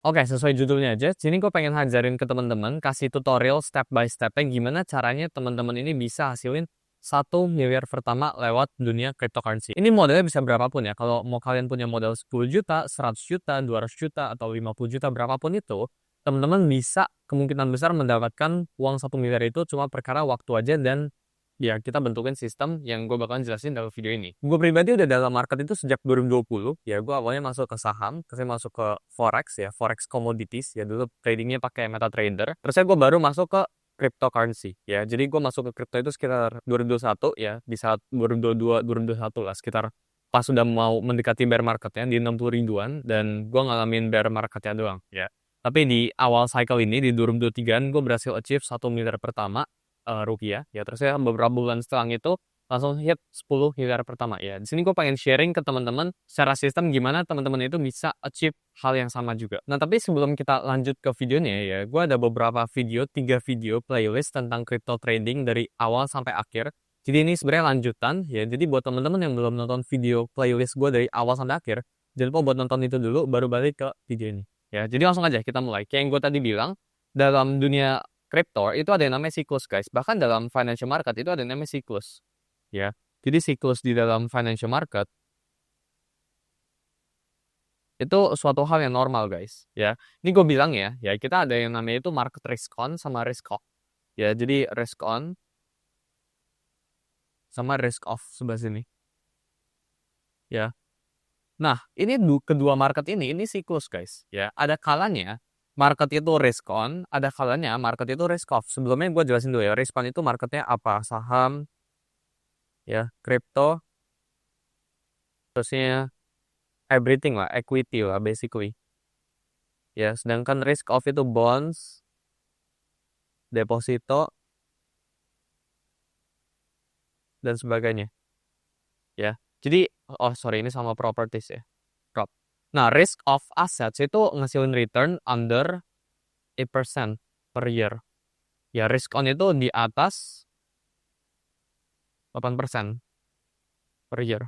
Oke, sesuai judulnya aja. Sini gue pengen ngajarin ke teman-teman, kasih tutorial step by step-nya gimana caranya teman-teman ini bisa hasilin 1 miliar pertama lewat dunia cryptocurrency. Ini modalnya bisa berapapun ya. Kalau mau kalian punya modal 10 juta, 100 juta, 200 juta, atau 50 juta, berapapun itu, teman-teman bisa kemungkinan besar mendapatkan uang 1 miliar itu cuma perkara waktu aja dan ya kita bentukin sistem yang gue bakalan jelasin dalam video ini. Gue pribadi udah dalam market itu sejak 2020, ya gue awalnya masuk ke saham, terus saya masuk ke forex ya, forex commodities, ya dulu tradingnya pakai MetaTrader, terus saya gue baru masuk ke cryptocurrency, ya jadi gue masuk ke crypto itu sekitar 2021 ya, di saat 2022, 2021 lah, sekitar pas sudah mau mendekati bear marketnya di 60 ribuan, dan gue ngalamin bear marketnya doang, ya. Tapi di awal cycle ini, di 2023an, gue berhasil achieve 1 miliar pertama, rupiah ya, terus saya beberapa bulan setelah itu langsung hit 10 miliar pertama ya. Di sini gue pengen sharing ke teman-teman secara sistem gimana teman-teman itu bisa achieve hal yang sama juga. Nah, tapi sebelum kita lanjut ke videonya ya, gue ada beberapa video, 3 video playlist tentang crypto trading dari awal sampai akhir. Jadi ini sebenarnya lanjutan ya. Jadi buat teman-teman yang belum nonton video playlist gue dari awal sampai akhir, jangan lupa buat nonton itu dulu baru balik ke video ini. Ya, jadi langsung aja kita mulai. Kayak yang gue tadi bilang, dalam dunia crypto itu ada yang namanya siklus, guys. Bahkan dalam financial market itu ada yang namanya siklus, ya. Jadi siklus di dalam financial market itu suatu hal yang normal, guys, ya. Ini gue bilang ya, ya kita ada yang namanya itu market risk on sama risk off. Ya, jadi risk on sama risk off sebelah sini, ya. Nah, ini kedua market ini siklus, guys, ya. Ada kalanya market itu risk on, ada kalanya market itu risk off. Sebelumnya gue jelasin dulu ya, risk on itu marketnya apa? Saham, ya, kripto, terusnya everything lah, equity lah basically. Ya, sedangkan risk off itu bonds, deposito, dan sebagainya. Ya, jadi, oh sorry ini sama properties ya. Prop. Nah, risk of assets itu ngasilin return under 8% per year. Ya, risk on itu di atas 8% per year.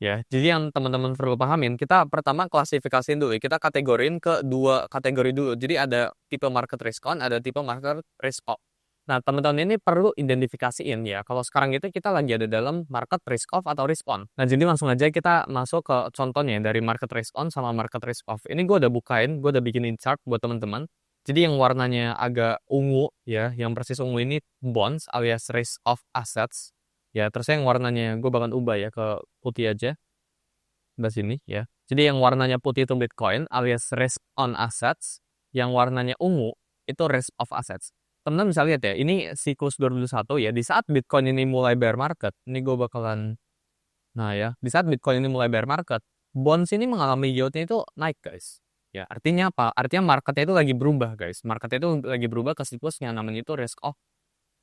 Ya, jadi yang teman-teman perlu pahamin, kita pertama klasifikasiin dulu. Kita kategorin ke 2 kategori dulu. Jadi ada tipe market risk on, ada tipe market risk off. Nah, teman-teman ini perlu identifikasiin ya. Kalau sekarang itu kita lagi ada dalam market risk off atau risk on. Nah, jadi langsung aja kita masuk ke contohnya dari market risk on sama market risk off. Ini gue udah bukain, gue udah bikinin chart buat teman-teman. Jadi yang warnanya agak ungu ya, yang persis ungu ini bonds alias risk of assets. Ya, terus yang warnanya gue bakal ubah ya ke putih aja. Sebelah sini ya. Jadi yang warnanya putih itu Bitcoin alias risk on assets, yang warnanya ungu itu risk of assets. Teman-teman bisa lihat ya, ini siklus 2021 ya, di saat Bitcoin ini mulai bear market, ini gue bakalan, nah ya, di saat Bitcoin ini mulai bear market, bonds ini mengalami yieldnya itu naik, guys. Ya, artinya apa? Artinya marketnya itu lagi berubah, guys. Marketnya itu lagi berubah ke siklus yang namanya itu risk of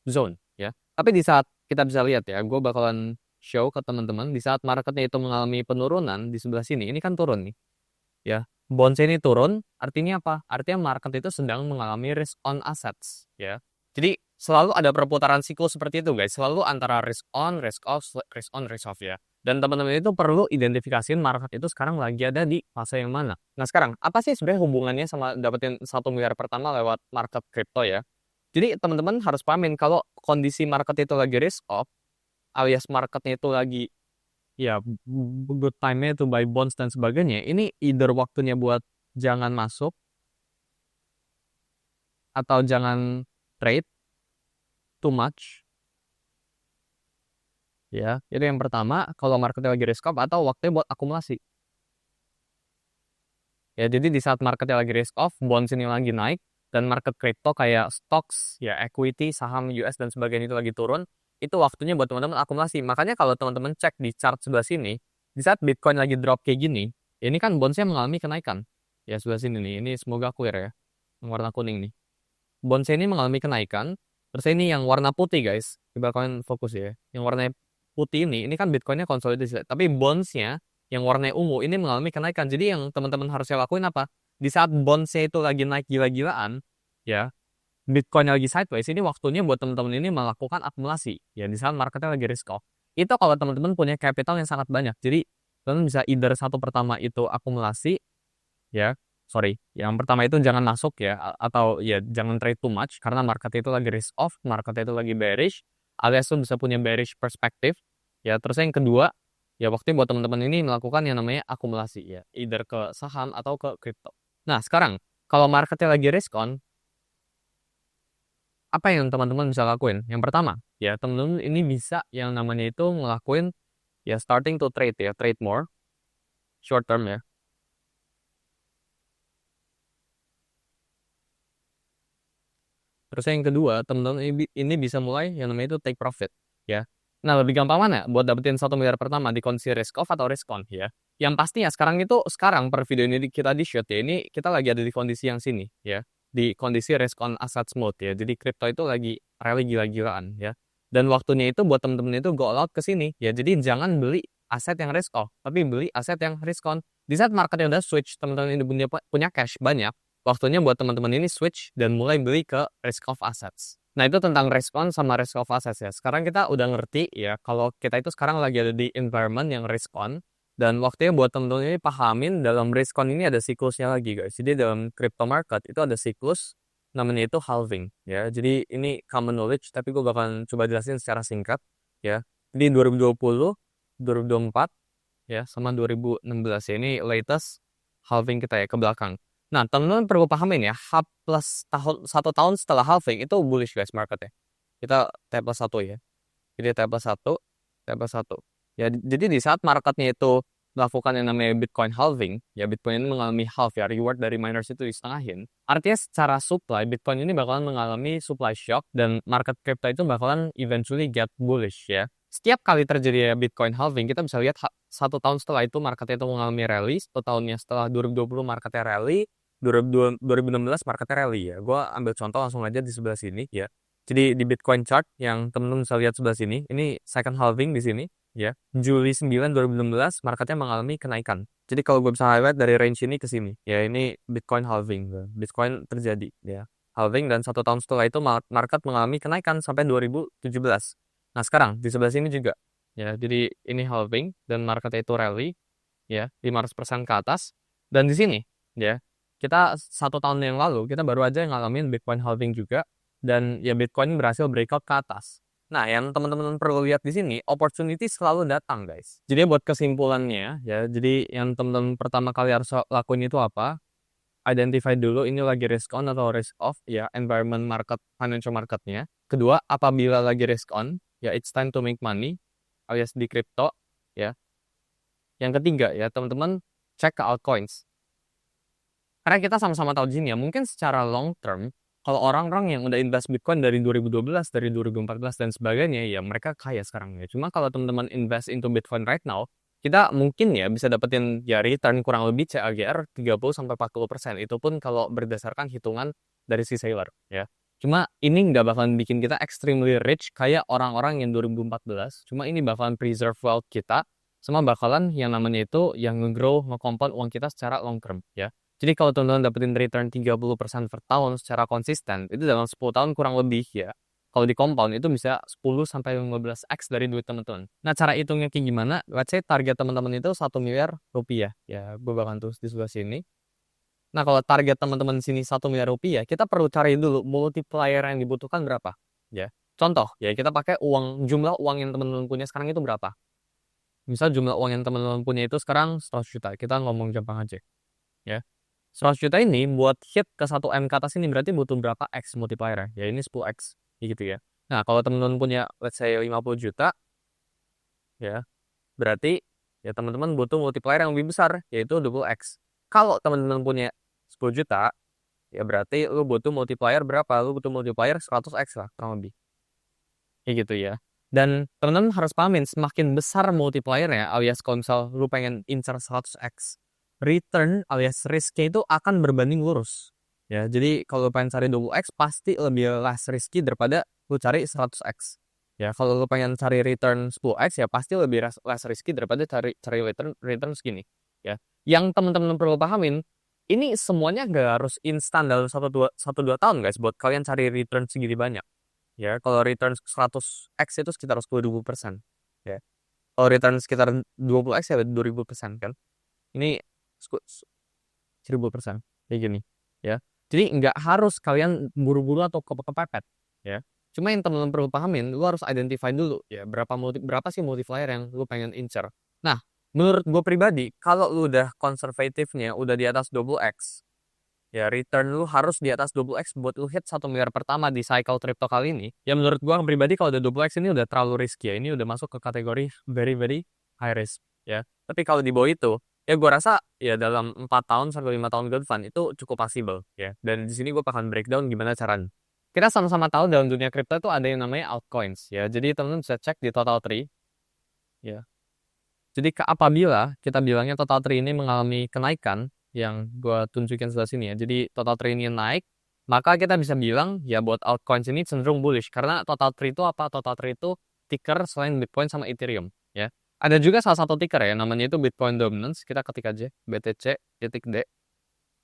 zone ya. Tapi di saat kita bisa lihat ya, gue bakalan show ke teman-teman di saat marketnya itu mengalami penurunan di sebelah sini. Ini kan turun nih, ya. Bonds ini turun, artinya apa? Artinya market itu sedang mengalami risk on assets, ya. Jadi selalu ada perputaran siklus seperti itu, guys. Selalu antara risk on, risk off, risk on, risk off ya. Dan teman-teman itu perlu identifikasiin market itu sekarang lagi ada di fase yang mana. Nah sekarang, apa sih sebenarnya hubungannya sama dapetin 1 miliar pertama lewat market crypto ya? Jadi teman-teman harus pahamin kalau kondisi market itu lagi risk off, alias marketnya itu lagi ya good time-nya itu buy bonds dan sebagainya, ini either waktunya buat jangan masuk atau jangan trade too much. Ya, itu yang pertama kalau marketnya lagi risk off atau waktunya buat akumulasi. Ya, jadi di saat marketnya lagi risk off, bonds ini lagi naik, dan market crypto kayak stocks, ya equity, saham US dan sebagainya itu lagi turun, itu waktunya buat teman-teman akumulasi. Makanya kalau teman-teman cek di chart sebelah sini, di saat Bitcoin lagi drop kayak gini, ya ini kan bondsnya mengalami kenaikan. Ya sebelah sini nih, ini semoga clear ya, yang warna kuning nih. Bondsnya ini mengalami kenaikan, terus ini yang warna putih guys, coba kalian fokus ya. Yang warna putih ini kan Bitcoinnya konsolidasi, tapi bondsnya yang warna ungu ini mengalami kenaikan. Jadi yang teman-teman harusnya lakuin apa? Di saat bondsnya itu lagi naik gila-gilaan, ya, Bitcoin lagi sideways, ini waktunya buat teman-teman ini melakukan akumulasi. Ya, di saat marketnya lagi risk off. Itu kalau teman-teman punya capital yang sangat banyak. Jadi, teman bisa either satu pertama itu akumulasi, ya. sorry, yang pertama itu jangan masuk ya, atau ya jangan trade too much, karena market itu lagi risk off, market itu lagi bearish, alias lu bisa punya bearish perspektif, ya. Terus yang kedua, ya waktunya buat teman-teman ini melakukan yang namanya akumulasi ya, either ke saham atau ke crypto. Nah sekarang, kalau marketnya lagi risk on, apa yang teman-teman bisa lakuin? Yang pertama, ya teman-teman ini bisa yang namanya itu ngelakuin ya starting to trade ya, trade more, short term ya. Terus yang kedua, teman-teman ini bisa mulai yang namanya itu take profit, ya. Nah, lebih gampang mana buat dapetin 1 miliar pertama di kondisi risk off atau risk on, ya. Yang pasti ya sekarang per video ini kita di shoot ya, ini kita lagi ada di kondisi yang sini, ya. Di kondisi risk on assets mode ya. Jadi kripto itu lagi rally gila-gilaan, ya. Dan waktunya itu buat teman-teman itu go all out ke sini, ya. Jadi jangan beli aset yang risk off, tapi beli aset yang risk on. Di saat marketnya udah switch, teman-teman ini punya cash banyak, waktunya buat teman-teman ini switch dan mulai beli ke risk of assets. Nah, itu tentang risk on sama risk of assets ya. Sekarang kita udah ngerti ya, kalau kita itu sekarang lagi ada di environment yang risk on, dan waktunya buat teman-teman ini pahamin dalam risk on ini ada siklusnya lagi guys. Jadi dalam crypto market itu ada siklus namanya itu halving ya. Jadi ini common knowledge, tapi gue bakalan coba jelasin secara singkat ya. Jadi 2020, 2024 ya, sama 2016 ya, ini latest halving kita ya ke belakang. Nah, teman-teman perlu pahamin ya, H plus 1 tahun setelah halving itu bullish guys marketnya. Kita T plus 1 ya. Jadi T plus 1, T plus 1. Ya, jadi di saat marketnya itu melakukan yang namanya Bitcoin halving, ya Bitcoin ini mengalami half ya, reward dari miners itu disetengahin. Artinya secara supply, Bitcoin ini bakalan mengalami supply shock dan market crypto itu bakalan eventually get bullish ya. Setiap kali terjadi Bitcoin halving, kita bisa lihat 1 tahun setelah itu marketnya itu mengalami rally, 1 tahunnya setelah 2020 marketnya rally, 2016 marketnya rally ya. Gue ambil contoh langsung aja di sebelah sini ya. Jadi di Bitcoin chart yang temen-temen bisa lihat sebelah sini, ini second halving di sini ya. Juli 9 2016 marketnya mengalami kenaikan. Jadi kalau gue bisa highlight dari range ini ke sini, ya ini Bitcoin halving. Bitcoin terjadi ya. Halving dan 1 tahun setelah itu market mengalami kenaikan sampai 2017. Nah sekarang di sebelah sini juga ya. Jadi ini halving dan marketnya itu rally ya 500% ke atas. Dan di sini ya kita 1 tahun yang lalu kita baru aja ngalamin Bitcoin halving juga, dan ya Bitcoin berhasil breakout ke atas. Nah, yang teman-teman perlu lihat di sini, opportunity selalu datang, guys. Jadi buat kesimpulannya ya, jadi yang teman-teman pertama kali harus lakuin itu apa? Identify dulu ini lagi risk on atau risk off ya, environment market, financial marketnya. Kedua, apabila lagi risk on, ya it's time to make money alias di crypto ya. Yang ketiga ya, teman-teman cek ke altcoins. Karena kita sama-sama tahu di sini ya, mungkin secara long term, kalau orang-orang yang udah invest Bitcoin dari 2012, dari 2014 dan sebagainya, ya mereka kaya sekarang ya. Cuma kalau teman-teman invest into Bitcoin right now, kita mungkin ya bisa dapetin ya return kurang lebih CAGR 30-40%. Itu pun kalau berdasarkan hitungan dari si Sailor ya. Cuma ini nggak bakalan bikin kita extremely rich kayak orang-orang yang 2014. Cuma ini bakalan preserve wealth kita, sama bakalan yang namanya itu yang nge-grow, nge-compound uang kita secara long term ya. Jadi kalau teman-teman dapetin return 30% per tahun secara konsisten, itu dalam 10 tahun kurang lebih ya. Kalau di compound itu bisa 10-15x dari duit teman-teman. Nah, cara hitungnya kayak gimana? Let's say target teman-teman itu 1 miliar rupiah. Ya, gue bakal tulis di sebelah sini. Nah, kalau target teman-teman sini 1 miliar rupiah, kita perlu cari dulu multiplier yang dibutuhkan berapa. Ya, contoh, ya kita pakai jumlah uang yang teman-teman punya sekarang itu berapa. Misal jumlah uang yang teman-teman punya itu sekarang 100 juta. Kita ngomong gampang aja. Ya, 100 juta ini buat hit ke 1M ke atas ini berarti butuh berapa X multiplier ya? Ini 10X gitu ya. Nah, kalau teman-teman punya let's say 50 juta ya, berarti ya teman-teman butuh multiplier yang lebih besar yaitu 20X. Kalau teman-teman punya 10 juta ya berarti lu butuh multiplier berapa? Lu butuh multiplier 100X lah kurang lebih. Kayak gitu ya. Dan teman-teman harus pahamin semakin besar multipliernya alias kalau misal lu pengen incar 100X, return alias risknya itu akan berbanding lurus. Ya, jadi kalau lu pengen cari 20X pasti lebih less risky daripada lu cari 100X. Ya, kalau lu pengen cari return 10X ya pasti lebih less risky daripada cari return segini. Ya. Yang teman-teman perlu pahamin, ini semuanya nggak harus instan dalam 1-2 tahun guys buat kalian cari return segini banyak. Ya, kalau return 100x itu sekitar 10.000%. Ya. Kalau return sekitar 20x ya 2000% kan. Ini 1000%. kayak gini, ya. Jadi nggak harus kalian buru-buru atau kepepet, ya. Cuma yang teman-teman perlu pahamin, lu harus identify dulu, ya, berapa sih multiplier yang lu pengen incer. Nah, menurut gue pribadi, kalau lu udah konservatifnya, udah di atas double X, ya return lu harus di atas double X buat lu hit 1 miliar pertama di cycle crypto kali ini. Ya menurut gua pribadi kalau udah double X ini udah terlalu risky ya. Ini udah masuk ke kategori very very high risk ya. Tapi kalau di bawah itu, ya gua rasa ya dalam 4 tahun sampai 5 tahun ke depan itu cukup possible ya. Dan di sini gua akan breakdown gimana caranya. Kita sama-sama tahu dalam dunia crypto itu ada yang namanya altcoins ya. Jadi teman-teman bisa cek di Total Tree ya. Jadi apabila kita bilangnya Total Tree ini mengalami kenaikan yang gue tunjukin sebelah sini ya. Jadi Total Tree ini naik, maka kita bisa bilang ya buat altcoins ini cenderung bullish karena Total Tree itu apa? Total Tree itu ticker selain Bitcoin sama Ethereum ya. Ada juga salah satu ticker ya namanya itu Bitcoin Dominance. Kita ketik aja BTC.D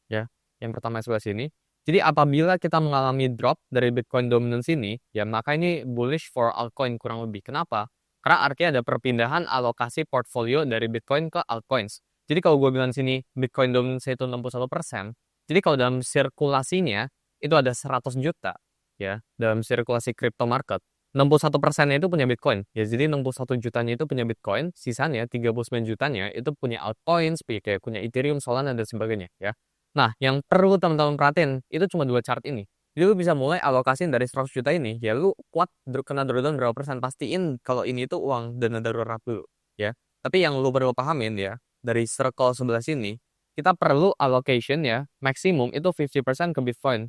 ya. Yang pertama sebelah sini. Jadi apabila kita mengalami drop dari Bitcoin Dominance ini, ya maka ini bullish for altcoin kurang lebih. Kenapa? Karena artinya ada perpindahan alokasi portfolio dari Bitcoin ke altcoins. Jadi kalau gue bilang sini Bitcoin Dominance itu 61%, jadi kalau dalam sirkulasinya itu ada 100 juta, ya dalam sirkulasi crypto market, 61%-nya itu punya Bitcoin. Ya jadi 61 jutanya itu punya Bitcoin, sisanya 39 jutanya itu punya altcoins, kayak punya Ethereum, Solana dan sebagainya, ya. Nah, yang perlu teman-teman perhatiin, itu cuma 2 chart ini. Jadi lu bisa mulai alokasiin dari 100 juta ini, ya lu kuat kena drawdown berapa persen, pastiin kalau ini itu uang dana darurat dulu, ya. Tapi yang lu perlu pahamin ya, dari circle sebelah sini, kita perlu allocation ya, maksimum itu 50% ke Bitcoin.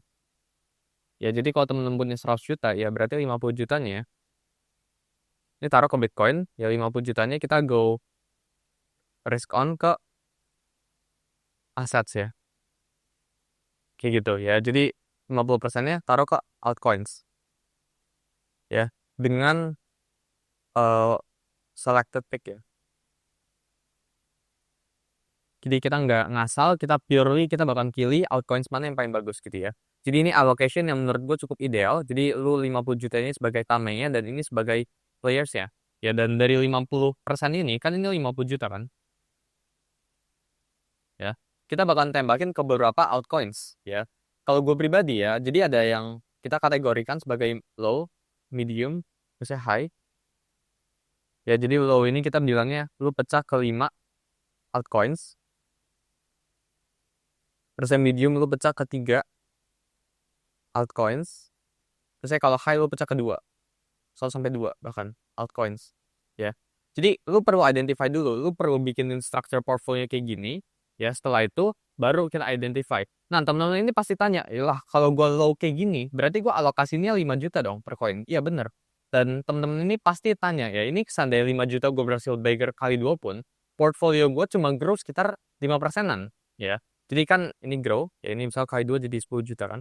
Ya, jadi kalau teman-teman punya 100 juta, ya berarti 50 jutanya ya. Ini taruh ke Bitcoin, ya 50 jutanya kita go risk on ke assets ya. Kayak gitu ya. Jadi 50%-nya taruh ke altcoins. Ya, dengan selected pick ya. Jadi kita nggak ngasal, kita purely kita bakal pilih altcoins mana yang paling bagus gitu ya. Jadi ini allocation yang menurut gue cukup ideal. Jadi lu 50 juta ini sebagai tamengnya dan ini sebagai players ya. Ya dan dari 50% ini kan ini 50 juta kan. Ya. Kita bakal tembakin ke beberapa altcoins ya. Kalau gue pribadi ya, jadi ada yang kita kategorikan sebagai low, medium, terusnya high. Ya, jadi low ini kita bilangnya lu pecah ke 5 altcoins. Terus yang medium lu pecah ke 3 altcoins. Terus kalau high lu pecah ke 2. 1 sampai 2 bahkan altcoins. Ya. Jadi lu perlu identify dulu, lu perlu bikinin structure portfolio kayak gini. Ya, setelah itu baru kita identify. Nah, teman-teman ini pasti tanya, "Yalah, kalau gua low kayak gini, berarti gua alokasinya 5 juta dong per koin." Iya, bener. Dan teman-teman ini pasti tanya, ya ini seandainya 5 juta gue berhasil beggar kali 2 pun, portfolio gue cuma grow sekitar 5%-an, ya. Jadi kan ini grow, ya ini misal kali 2 jadi 10 juta kan.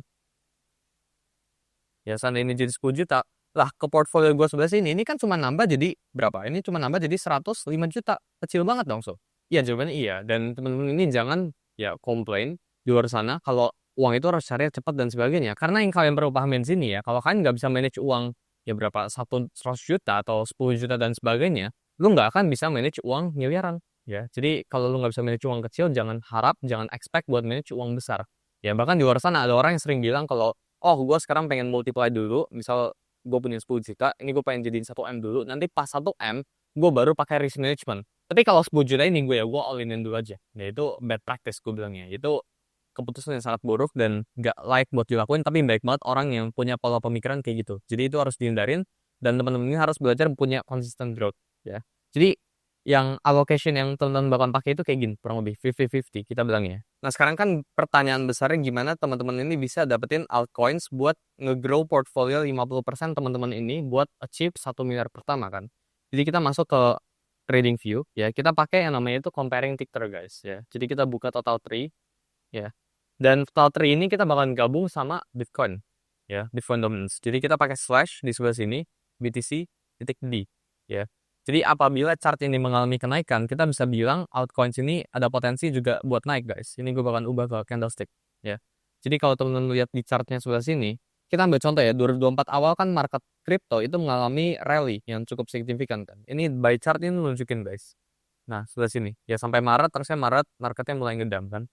Ya seandainya ini jadi 10 juta, lah ke portfolio gue sebelah sini, ini kan cuma nambah jadi berapa? Ini cuma nambah jadi 105 juta. Kecil banget dong, so. Iya, jawabannya iya. Dan teman-teman ini jangan ya komplain di luar sana kalau uang itu harus cari cepat dan sebagainya. Karena yang kalian perlu pahamin sini ya, kalau kalian nggak bisa manage uang ya berapa 100 juta atau 10 juta dan sebagainya, lu nggak akan bisa manage uang miliaran. Ya, jadi kalau lu nggak bisa manage uang kecil, jangan harap, jangan expect buat manage uang besar. Ya bahkan di luar sana ada orang yang sering bilang kalau oh gue sekarang pengen multiply dulu, misal gue punya 10 juta, ini gue pengen jadiin 1M dulu, nanti pas 1M gue baru pakai risk management. Tapi kalau 10 juta ini gue all in dulu aja. Nah itu bad practice gue bilangnya. Itu keputusan yang sangat buruk dan gak like buat dilakuin, tapi baik banget orang yang punya pola pemikiran kayak gitu. Jadi itu harus dihindarin dan teman-teman ini harus belajar punya consistent growth ya. Jadi yang allocation yang teman-teman bakal pakai itu kayak gini, kurang lebih 50-50 kita bilangnya. Nah sekarang kan pertanyaan besarnya gimana teman-teman ini bisa dapetin altcoins buat nge-grow portfolio 50% teman-teman ini buat achieve 1 miliar pertama kan. Jadi kita masuk ke trading view ya, kita pakai yang namanya itu comparing ticker guys ya. Jadi kita buka total tree ya. Dan total tree ini kita bakal gabung sama Bitcoin ya, Bitcoin dominance. Jadi kita pakai slash di sebelah sini BTC.D ya. Jadi apabila chart ini mengalami kenaikan, kita bisa bilang altcoins ini ada potensi juga buat naik guys. Ini gue bakal ubah ke candlestick ya. Jadi kalau teman-teman lihat di chartnya sebelah sini, kita ambil contoh ya 2024 awal kan market crypto itu mengalami rally yang cukup signifikan kan. Ini by chart ini nunjukin guys. Nah sebelah sini ya sampai Maret, terusnya Maret marketnya mulai ngedam kan.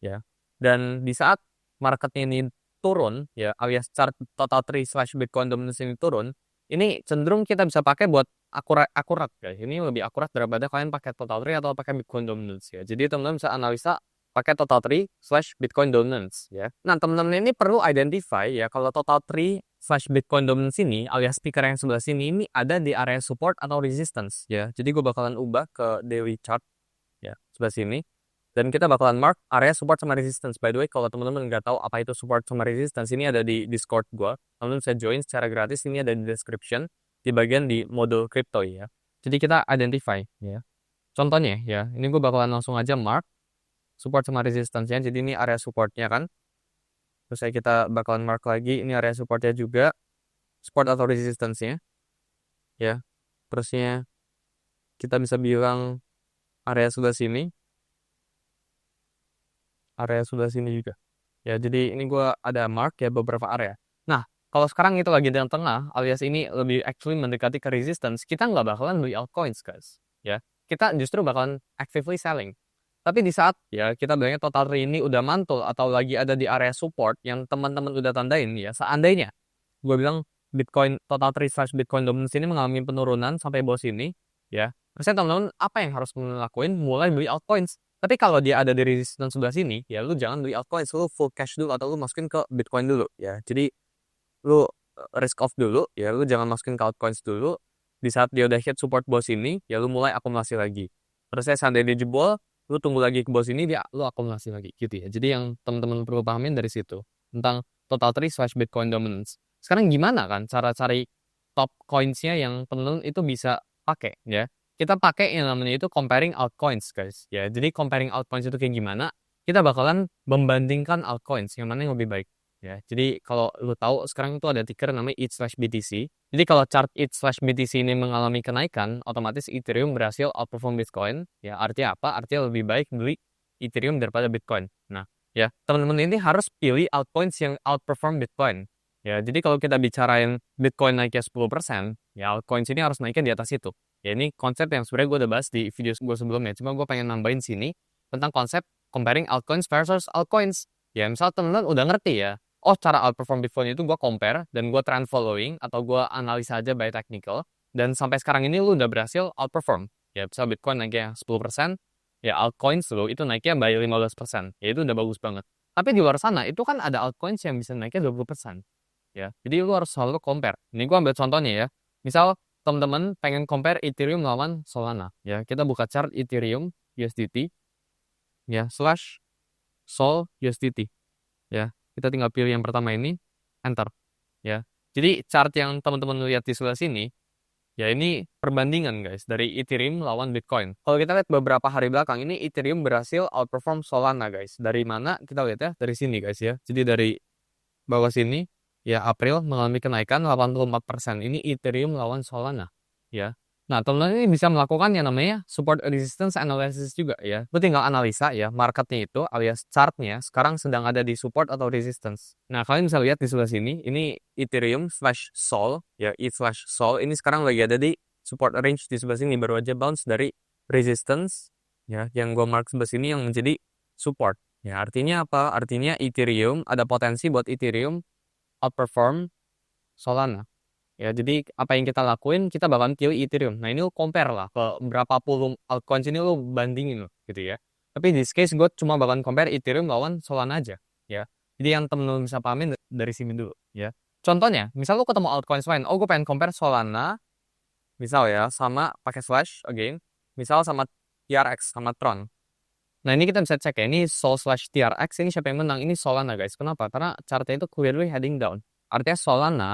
Ya. Dan di saat marketnya ini turun, ya alias chart total tree slash Bitcoin dominance ini turun, ini cenderung kita bisa pakai buat akurat guys. Ini lebih akurat daripada kalian pakai total tree atau pakai Bitcoin dominance ya. Jadi teman-teman bisa analisa pakai total tree slash Bitcoin dominance ya. Nah teman-teman ini perlu identify ya kalau total tree slash Bitcoin dominance ini alias speaker yang sebelah sini ini ada di area support atau resistance ya. Jadi gue bakalan ubah ke daily chart ya sebelah sini. Dan kita bakalan mark area support sama resistance. By the way, kalau teman-teman nggak tahu apa itu support sama resistance, ini ada di Discord gue. Teman-teman bisa join secara gratis, ini ada di description, di bagian di mode crypto ya. Jadi kita identify ya. Contohnya ya, ini gue bakalan langsung aja mark support sama resistance-nya. Jadi ini area supportnya kan. Terus kita bakalan mark lagi, ini area supportnya juga. Support atau resistance-nya. Ya. Terusnya kita bisa bilang area sebelah sini. Area sebelah sini juga. Ya, jadi ini gue ada mark ya beberapa area. Nah, kalau sekarang itu lagi di tengah, alias ini lebih actually mendekati ke resistance, kita nggak bakalan beli altcoins, guys. Ya, kita justru bakalan actively selling. Tapi di saat ya kita bilangnya total tree ini udah mantul atau lagi ada di area support yang teman-teman udah tandain ya, seandainya gue bilang Bitcoin total tree slash Bitcoin dominance ini mengalami penurunan sampai bawah sini, ya, terusnya teman-teman apa yang harus melakukan? Mulai beli altcoins. Tapi kalau dia ada di resistance sebelah sini, ya lu jangan beli altcoins, lu full cash dulu atau lu masukin ke Bitcoin dulu ya. Jadi lu risk off dulu, ya lu jangan masukin ke altcoins dulu. Di saat dia udah hit support bawah sini, ya lu mulai akumulasi lagi. Terus saya seandainya dia jebol, lu tunggu lagi ke bawah sini, dia lu akumulasi lagi gitu ya. Jadi yang teman-teman perlu pahamin dari situ tentang total tree slash Bitcoin dominance. Sekarang gimana kan cara cari top coins-nya yang teman-teman itu bisa pakai ya? Kita pakai yang namanya itu comparing altcoins guys ya. Jadi comparing altcoins itu kayak gimana? Kita bakalan membandingkan altcoins yang mana yang lebih baik ya. Jadi kalau lu tahu sekarang itu ada ticker namanya ETH/BTC. Jadi kalau chart ETH/BTC ini mengalami kenaikan, otomatis Ethereum berhasil outperform Bitcoin. Ya artinya apa? Artinya lebih baik beli Ethereum daripada Bitcoin. Nah ya teman-teman ini harus pilih altcoins yang outperform Bitcoin. Ya jadi kalau kita bicarain Bitcoin naiknya 10%, ya altcoins ini harus naiknya di atas itu. Ya ini konsep yang sebenarnya gue udah bahas di video gue sebelumnya. Cuma gue pengen nambahin sini tentang konsep comparing altcoins versus altcoins. Ya misal teman-teman udah ngerti ya. Oh cara outperform Bitcoin itu gue compare dan gue trend following atau gue analisa aja by technical. Dan sampai sekarang ini lu udah berhasil outperform. Ya misal Bitcoin naiknya 10%, ya altcoins lu itu naiknya by 15%. Ya itu udah bagus banget. Tapi di luar sana itu kan ada altcoins yang bisa naiknya 20%. Ya, jadi lu harus selalu compare. Ini gue ambil contohnya ya. Misal teman-teman pengen compare Ethereum lawan Solana ya, kita buka chart Ethereum USDT ya slash Sol USDT ya, kita tinggal pilih yang pertama ini, enter ya. Jadi chart yang teman-teman lihat di sebelah sini ya, ini perbandingan guys dari Ethereum lawan Bitcoin. Kalau kita lihat beberapa hari belakang ini Ethereum berhasil outperform Solana guys. Dari mana kita lihat ya? Dari sini guys ya. Jadi dari bawah sini ya, April mengalami kenaikan 84%. Ini Ethereum lawan Solana ya. Nah teman-teman ini bisa melakukan yang namanya support resistance analysis juga ya. Lu tinggal analisa ya marketnya itu alias chartnya sekarang sedang ada di support atau resistance. Nah kalian bisa lihat di sebelah sini ini Ethereum slash Sol ya, ETH slash Sol ini sekarang lagi ada di support range di sebelah sini, baru aja bounce dari resistance ya yang gue mark sebelah sini yang menjadi support. Ya, artinya apa? Artinya Ethereum ada potensi buat Ethereum outperform Solana. Ya, jadi apa yang kita lakuin, kita bakalan pilih Ethereum. Nah, ini lu compare lah ke berapa puluh altcoins ini lu bandingin loh, gitu ya. Tapi di this case gue cuma bakalan compare Ethereum lawan Solana aja, ya. Jadi yang temen-temen bisa pahamin dari sini dulu, ya. Contohnya, misal lu ketemu altcoins lain, oh gue pengen compare Solana, misal ya, sama pakai slash again, misal sama TRX sama Tron. Nah ini kita bisa cek ya, ini Sol slash TRX, ini siapa yang menang? Ini Solana guys, kenapa? Karena chartnya itu clearly heading down. Artinya Solana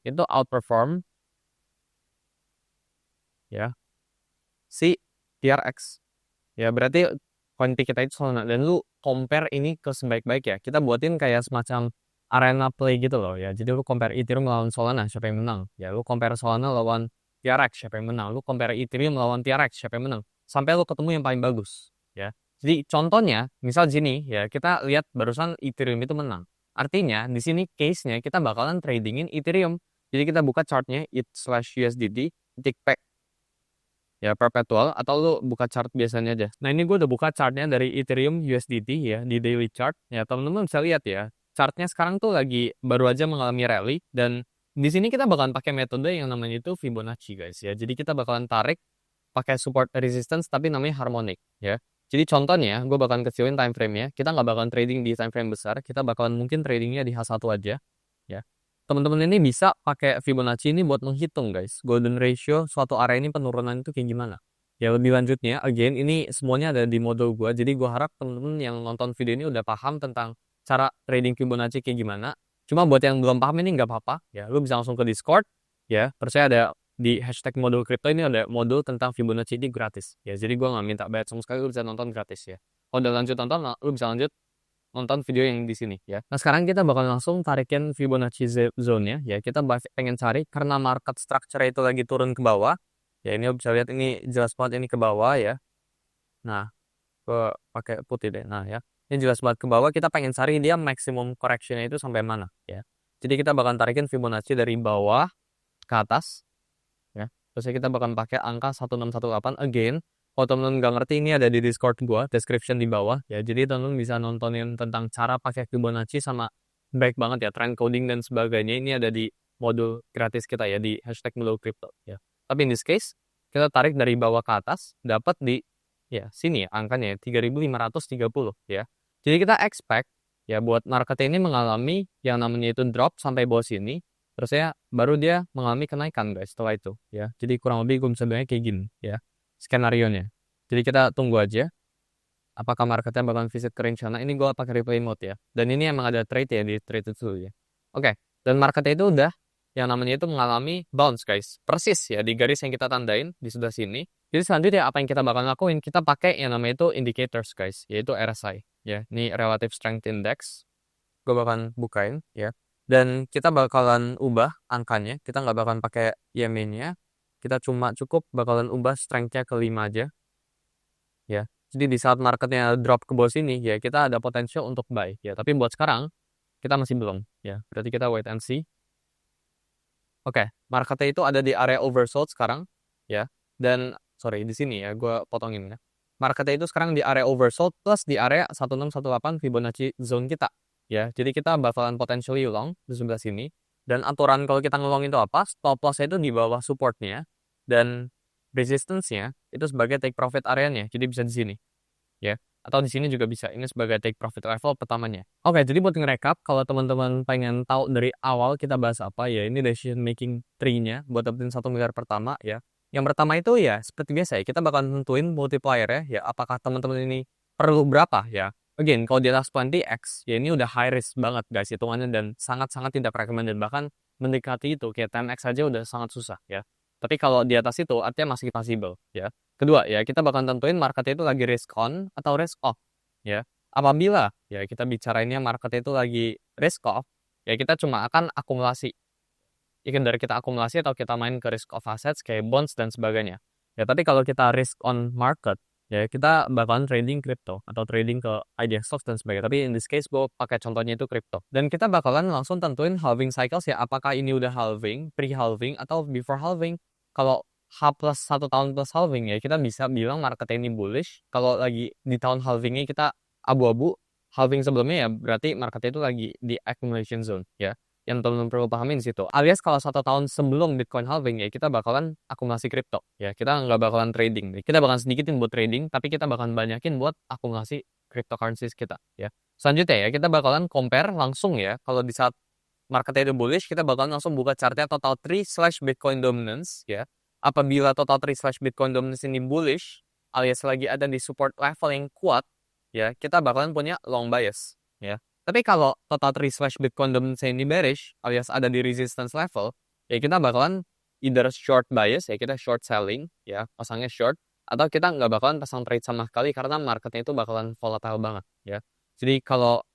itu outperform ya si TRX. Ya berarti koin kita itu Solana. Dan lu compare ini ke sebaik-baik ya. Kita buatin kayak semacam arena play gitu loh ya. Jadi lu compare Ethereum lawan Solana, siapa yang menang? Ya lu compare Solana lawan TRX, siapa yang menang? Lu compare Ethereum lawan TRX, siapa yang menang? Sampai lu ketemu yang paling bagus ya. Jadi contohnya, misal di sini ya, kita lihat barusan Ethereum itu menang. Artinya di sini case-nya kita bakalan tradingin Ethereum. Jadi kita buka chartnya ETH/USDT, tick back ya perpetual, atau lu buka chart biasanya aja. Nah ini gue udah buka chartnya dari Ethereum USDT ya di daily chart. Ya teman-teman bisa lihat ya, chartnya sekarang tuh lagi baru aja mengalami rally, dan di sini kita bakalan pakai metode yang namanya itu Fibonacci guys ya. Jadi kita bakalan tarik pakai support resistance tapi namanya harmonic ya. Jadi contohnya gue bakalan kecilin time frame-nya. Kita nggak bakalan trading di time frame besar, kita bakalan mungkin tradingnya di H1 aja ya. Teman-teman ini bisa pakai Fibonacci ini buat menghitung guys, golden ratio suatu area ini penurunan itu kayak gimana. Ya lebih lanjutnya, again ini semuanya ada di modul gua, jadi gua harap teman-teman yang nonton video ini udah paham tentang cara trading Fibonacci kayak gimana. Cuma buat yang belum paham ini nggak apa-apa, ya lu bisa langsung ke Discord, ya. Terus saya ada di hashtag modul kripto ini ada modul tentang Fibonacci ini gratis, ya. Jadi gua nggak minta bayar sama sekali, lu bisa nonton gratis ya. Kalau udah lanjut nonton, lu bisa lanjut nonton video yang di sini ya. Nah sekarang kita bakal langsung tarikin Fibonacci zone-nya ya. Kita pengen cari karena market structure itu lagi turun ke bawah. Ya ini bisa lihat ini jelas banget ini ke bawah ya. Nah, pakai putih deh. Nah ya, ini jelas banget ke bawah. Kita pengen cari dia maximum correction itu sampai mana ya. Jadi kita bakal tarikin Fibonacci dari bawah ke atas ya. Terus kita bakal pakai angka 1618 again. Kalau teman-teman nggak ngerti, ini ada di Discord gua, description di bawah ya. Jadi teman-teman bisa nontonin tentang cara pakai Fibonacci sama baik banget ya, trend coding dan sebagainya. Ini ada di modul gratis kita ya di hashtag modul crypto ya. Tapi in this case, kita tarik dari bawah ke atas, dapat di ya sini ya angkanya ya, 3530 ya. Jadi kita expect ya buat market ini mengalami yang namanya itu drop sampai bawah sini. Terus ya baru dia mengalami kenaikan guys setelah itu ya. Jadi kurang lebih gue bisa bilangnya kayak gini ya skenario-nya. Jadi kita tunggu aja apakah marketnya bakalan visit ke range sana. Ini gue pakai replay mode ya. Dan ini emang ada trade ya di trade itu ya. Oke, dan marketnya itu udah yang namanya itu mengalami bounce guys. Persis ya di garis yang kita tandain di sebelah sini. Jadi selanjutnya apa yang kita bakal lakuin? Kita pakai yang namanya itu indicators guys, yaitu RSI ya. Ini Relative Strength Index. Gue bakalan bukain ya. Dan kita bakalan ubah angkanya. Kita nggak bakalan pakai EMA-nya. Kita cukup bakalan ubah strength-nya ke 5 aja ya. Jadi di saat marketnya drop ke bawah sini ya kita ada potensial untuk buy ya. Tapi buat sekarang kita masih belum ya. Berarti kita wait and see. Oke, marketnya itu ada di area oversold sekarang ya. Dan sorry di sini ya gue potongin ya. Marketnya itu sekarang di area oversold plus di area 1618 Fibonacci zone kita ya. Jadi kita bakalan potentially long di sebelah sini. Dan aturan kalau kita ngelong itu apa? Stop loss-nya itu di bawah supportnya dan resistance-nya itu sebagai take profit area-nya. Jadi bisa di sini ya. Atau di sini juga bisa. Ini sebagai take profit level pertamanya. Oke, jadi buat nge-recap, kalau teman-teman pengen tahu dari awal kita bahas apa ya, ini decision making tree-nya buat dapetin 1 miliar pertama ya. Yang pertama itu ya seperti biasa ya, kita bakal tentuin multiplier ya, apakah teman-teman ini perlu berapa ya. Again, kalau di atas 20x, ya ini udah high risk banget guys hitungannya dan sangat-sangat tidak recommended. Bahkan mendekati itu, kayak 10x aja udah sangat susah ya. Tapi kalau di atas itu artinya masih possible ya. Kedua ya, kita bakal tentuin marketnya itu lagi risk on atau risk off ya. Apabila ya kita bicarainnya marketnya itu lagi risk off, ya kita cuma akan akumulasi. Ikan dari kita akumulasi atau kita main ke risk off assets kayak bonds dan sebagainya. Ya, tapi kalau kita risk on market, ya kita bakalan trading crypto atau trading ke idea stocks dan sebagainya. Tapi in this case gue pakai contohnya itu crypto. Dan kita bakalan langsung tentuin halving cycles ya, apakah ini udah halving, pre-halving atau before halving. Kalau H plus 1 tahun plus halving ya kita bisa bilang market ini bullish. Kalau lagi di tahun halvingnya kita abu-abu, halving sebelumnya ya berarti market itu lagi di accumulation zone ya. Yang teman-teman perlu pahamin di situ. Alias kalau 1 tahun sebelum Bitcoin halving ya kita bakalan akumulasi kripto ya. Kita nggak bakalan trading. Kita bakalan sedikitin buat trading, tapi kita bakalan banyakin buat akumulasi cryptocurrencies kita ya. Selanjutnya ya kita bakalan compare langsung ya. Kalau di saat marketnya itu bullish, kita bakalan langsung buka chartnya total 3/Bitcoin dominance ya. Apabila total 3/Bitcoin dominance ini bullish, alias lagi ada di support level yang kuat, ya kita bakalan punya long bias ya. Tapi kalau total 3/Bitcoin dominance ini bearish, alias ada di resistance level, ya kita bakalan either short bias, ya kita short selling, ya pasangnya short, atau kita nggak bakalan pasang trade sama sekali karena marketnya itu bakalan volatile banget, ya. Jadi kalau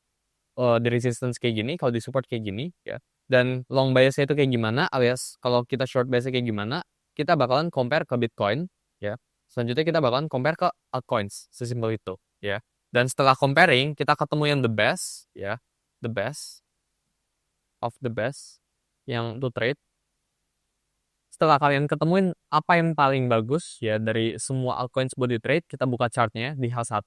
di resistance kayak gini, kalau di support kayak gini, ya, dan long biasnya itu kayak gimana, alias kalau kita short biasnya kayak gimana, kita bakalan compare ke Bitcoin, ya. Selanjutnya kita bakalan compare ke altcoins, sesimpel itu, ya. Dan setelah comparing, kita ketemu yang the best, ya, the best of the best yang to trade. setelah kalian ketemuin apa yang paling bagus ya dari semua altcoins buat di trade, kita buka chartnya di H1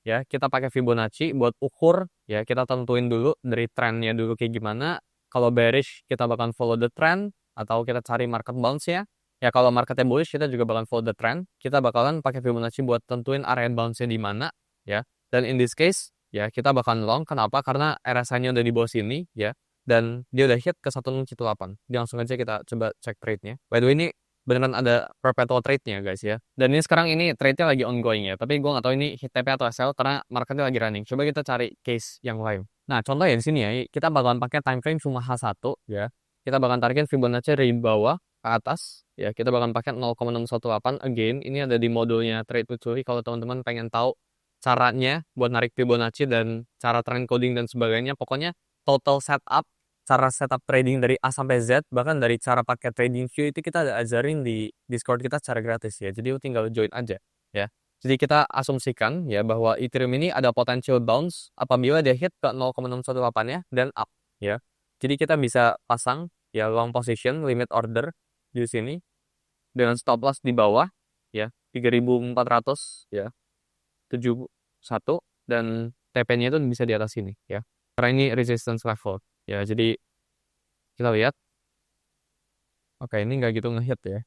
ya, kita pakai Fibonacci buat ukur ya, kita tentuin dulu dari trennya dulu kayak gimana. Kalau bearish kita bakal follow the trend atau kita cari market bounce ya. Ya kalau marketnya bullish kita juga bakal follow the trend. Kita bakalan pakai Fibonacci buat tentuin area bounce-nya di mana ya. Dan in this case ya kita bakal long. Kenapa? Karena RSI-nya udah di bawah sini ya. Dan dia udah hit ke 1618. Jadi langsung aja kita coba cek trade-nya. By the way ini beneran ada perpetual trade-nya guys ya. Dan ini sekarang ini trade-nya lagi ongoing ya. Tapi gue nggak tahu ini hit TP atau SL karena marketnya lagi running. Coba kita cari case yang lain. Nah contoh ya di sini ya, kita bakalan pakai time frame cuma H1 ya. Kita bakalan tarikin Fibonacci dari bawah ke atas ya. Kita bakalan pakai 0,618. Again ini ada di modulnya Trade with Suri. Kalau teman-teman pengen tahu caranya buat narik Fibonacci dan cara trend coding dan sebagainya, pokoknya total setup, cara setup trading dari A sampai Z, bahkan dari cara pakai trading view itu kita ada ajarin di Discord kita secara gratis ya. Jadi lu tinggal join aja ya. Jadi kita asumsikan ya bahwa Ethereum ini ada potential bounce apabila dia hit ke 0,618 ya dan up ya. Jadi kita bisa pasang ya long position limit order di sini dengan stop loss di bawah ya 3400 ya 71 dan TP-nya itu bisa di atas sini ya. Karena ini resistance level ya. Jadi kita lihat. Oke, ini nggak gitu ngehit ya.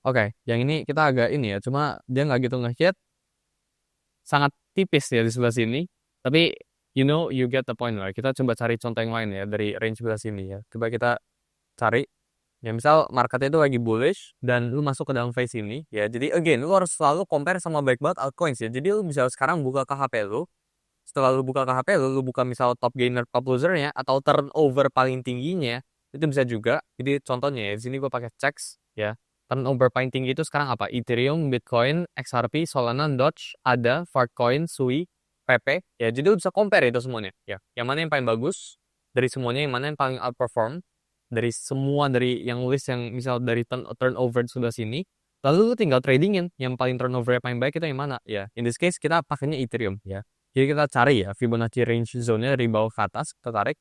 Oke, yang ini kita agak ini ya, cuma dia nggak gitu ngehit, sangat tipis ya di sebelah sini. Tapi you get the point lah. Kita coba cari contoh yang lain ya dari range sebelah sini ya. Coba kita cari. Ya misal marketnya itu lagi bullish dan lu masuk ke dalam phase ini ya. Jadi again lu harus selalu compare sama baik banget altcoins ya. Jadi lu bisa sekarang buka KHP lu. Setelah lu buka KHP lu buka misal top gainer top losernya atau turnover paling tingginya itu bisa juga. Jadi contohnya ya di sini gua pakai checks ya. Turnover paling tinggi itu sekarang apa? Ethereum, Bitcoin, XRP, Solana, Doge, ADA, Fartcoin, Sui, PP. Ya, jadi lu bisa compare itu semuanya. Ya, yang mana yang paling bagus dari semuanya, yang mana yang paling outperform dari semua dari yang list yang misal dari turnover sebelah sini. Lalu lu tinggal tradingin yang paling turnover paling baik itu yang mana? Ya, in this case kita pakainya Ethereum ya. Jadi kita cari ya Fibonacci range zone-nya dari bawah ke atas, kita tarik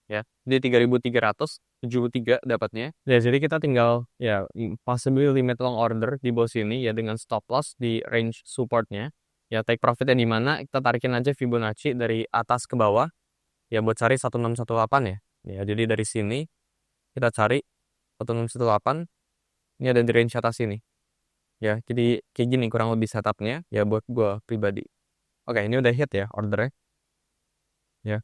ya. Jadi 3373 dapatnya. Ya, jadi kita tinggal ya possibly limit long order di bawah sini ya dengan stop loss di range supportnya. Ya take profitnya di mana kita tarikin aja Fibonacci dari atas ke bawah ya buat cari 1618 ya. Ya, jadi dari sini kita cari 1618 ini ada di range atas ini. Ya, jadi kayak gini kurang lebih setupnya ya buat gua pribadi. Oke, ini udah hit ya ordernya. Ya.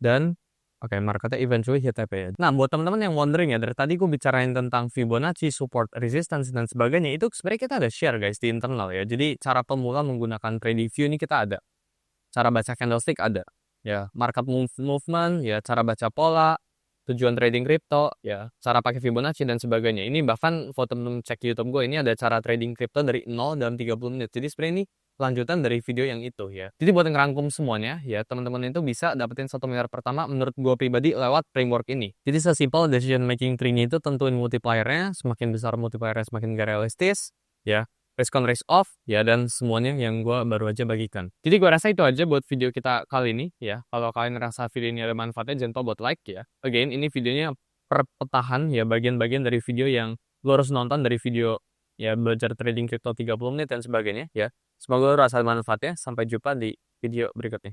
Dan oke, marketnya eventually hit TP ya. Nah, buat teman-teman yang wondering ya, dari tadi gue bicarain tentang Fibonacci, support, resistance, dan sebagainya, itu sebenarnya kita ada share guys di internal ya. Jadi, cara pemula menggunakan trading view ini kita ada. Cara baca candlestick ada. Ya, market movement, ya, cara baca pola, tujuan trading crypto, ya, cara pakai Fibonacci, dan sebagainya. Ini bahkan foto temen cek di YouTube gue, ini ada cara trading crypto dari 0 dalam 30 menit. Jadi, sebenarnya ini lanjutan dari video yang itu ya. Jadi buat ngerangkum semuanya ya, teman-teman itu bisa dapetin 1 miliar pertama menurut gue pribadi lewat framework ini. Jadi sesimpel decision making tree-nya itu tentuin multiplier-nya, semakin besar multiplier-nya semakin gak realistis ya. Risk on risk off ya, dan semuanya yang gue baru aja bagikan. Jadi gue rasa itu aja buat video kita kali ini ya. Kalau kalian ngerasa video ini ada manfaatnya jangan lupa buat like ya. Again ini videonya perpetahan ya, bagian-bagian dari video yang lo harus nonton dari video ya belajar trading crypto 30 menit dan sebagainya ya. Semoga lo rasa manfaatnya. Sampai jumpa di video berikutnya.